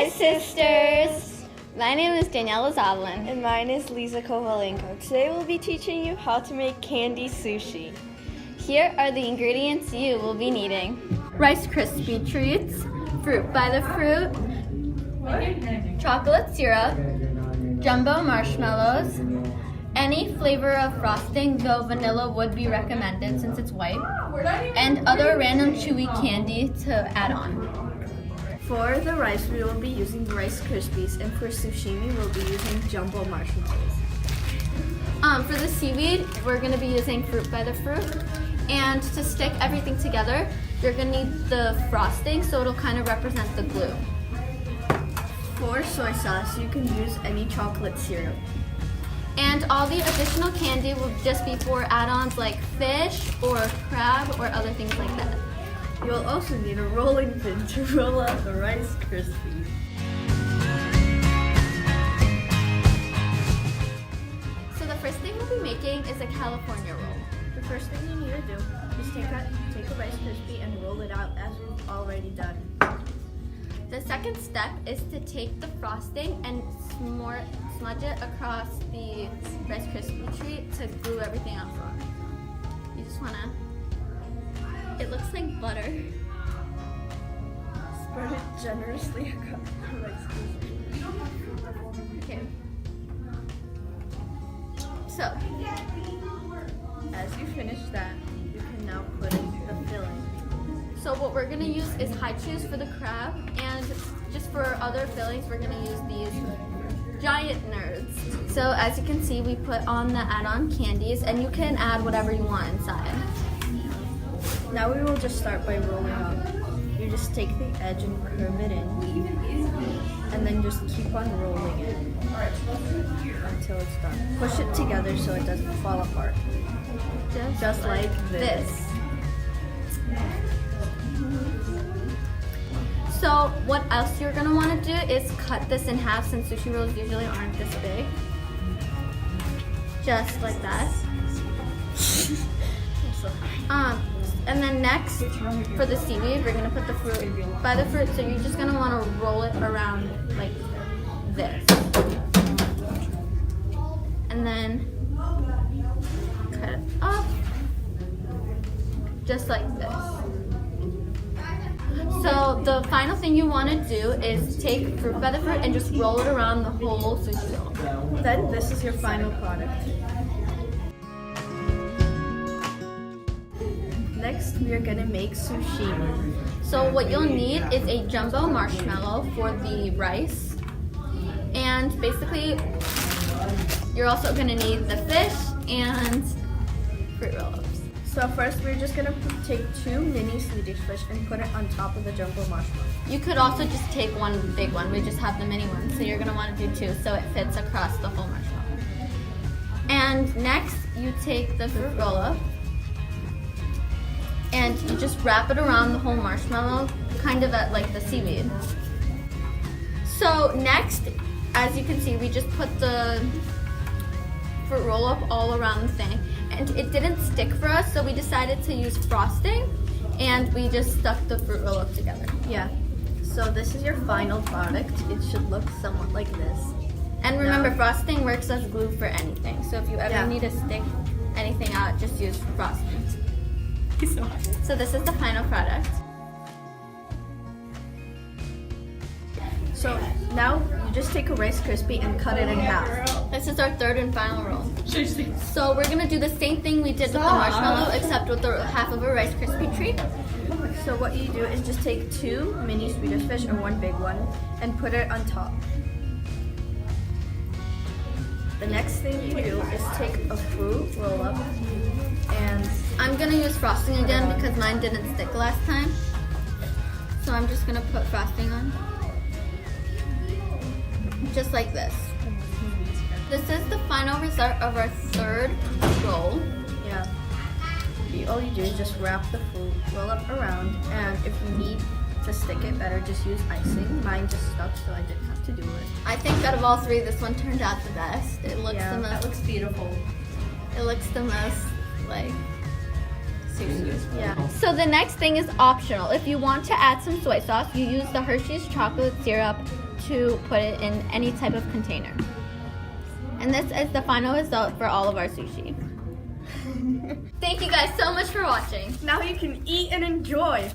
Hi, sisters! My name is Daniela Zoblin. And mine is Lisa Kovalenko. Today we'll be teaching you how to make candy sushi. Here are the ingredients you will be needing. Rice Krispie treats, fruit by the fruit, chocolate syrup, jumbo marshmallows, any flavor of frosting, though vanilla would be recommended since it's white, and other random chewy candy to add on. For the rice, we will be using Rice Krispies, and for sashimi, we'll be using jumbo marshmallows. For the seaweed, we're going to be using fruit by the fruit. And to stick everything together, you're going to need the frosting, so it'll kind of represent the glue. For soy sauce, you can use any chocolate syrup. And all the additional candy will just be for add-ons like fish or crab or other things like that. You'll also need a rolling pin to roll out the Rice Krispies. So the first thing we'll be making is a California roll. The first thing you need to do is take a Rice Krispie and roll it out as we've already done. The second step is to take the frosting and smudge it across the Rice Krispie treat to glue everything else on. You just wanna, it looks like butter. Spread it generously across the Rice Krispie. Okay. So, as you finish that, you can now put in the filling. So what we're gonna use is high chews for the crab, and just for other fillings, we're gonna use these giant nerds. So as you can see, we put on the add-on candies, and you can add whatever you want inside. Now we will just start by rolling up. You just take the edge and curve it in, and then just keep on rolling it until it's done. Push it together so it doesn't fall apart. Just like this. So what else you're gonna want to do is cut this in half, since sushi rolls usually aren't this big. Just like that. And then next, for the seaweed, we're gonna put the fruit by the fruit. So you're just gonna want to roll it around like this, and then cut it up, just like this. So the final thing you want to do is take fruit by the fruit and just roll it around the whole sushi roll. Then this is your final product. Next, we are gonna make sushi. So what you'll need is a jumbo marshmallow for the rice, and basically you're also gonna need the fish and fruit roll-ups. So first, we're just gonna take 2 mini Swedish fish and put it on top of the jumbo marshmallow. You could also just take one big one. We just have the mini one, so you're gonna want to do 2 so it fits across the whole marshmallow. And next, you take the fruit roll-up and you just wrap it around the whole marshmallow, kind of at like the seaweed. So next, as you can see, we just put the fruit roll-up all around the thing, and it didn't stick for us, so we decided to use frosting, and we just stuck the fruit roll-up together. Yeah. So this is your final product. It should look somewhat like this. And remember, frosting works as glue for anything. So if you ever need to stick anything out, just use frosting. So this is the final product. So now you just take a Rice Krispie and cut it in half. This is our third and final roll. So we're gonna do the same thing we did with the marshmallow, except with the half of a Rice Krispie treat. So what you do is just take 2 mini Swedish fish or 1 big one and put it on top. The next thing you do is take a fruit roll up, and I'm gonna use frosting again because mine didn't stick last time. So I'm just gonna put frosting on. Just like this. This is the final result of our third roll. Yeah. All you do is just wrap the fruit roll up around, and if you need to stick it better, just use icing. Mine just stuck, so I didn't have to do it. I think out of all 3, this one turned out the best. It looks the most. That looks beautiful. It looks the most like sushi. Yeah. So the next thing is optional. If you want to add some soy sauce, you use the Hershey's chocolate syrup to put it in any type of container. And this is the final result for all of our sushi. Thank you guys so much for watching. Now you can eat and enjoy.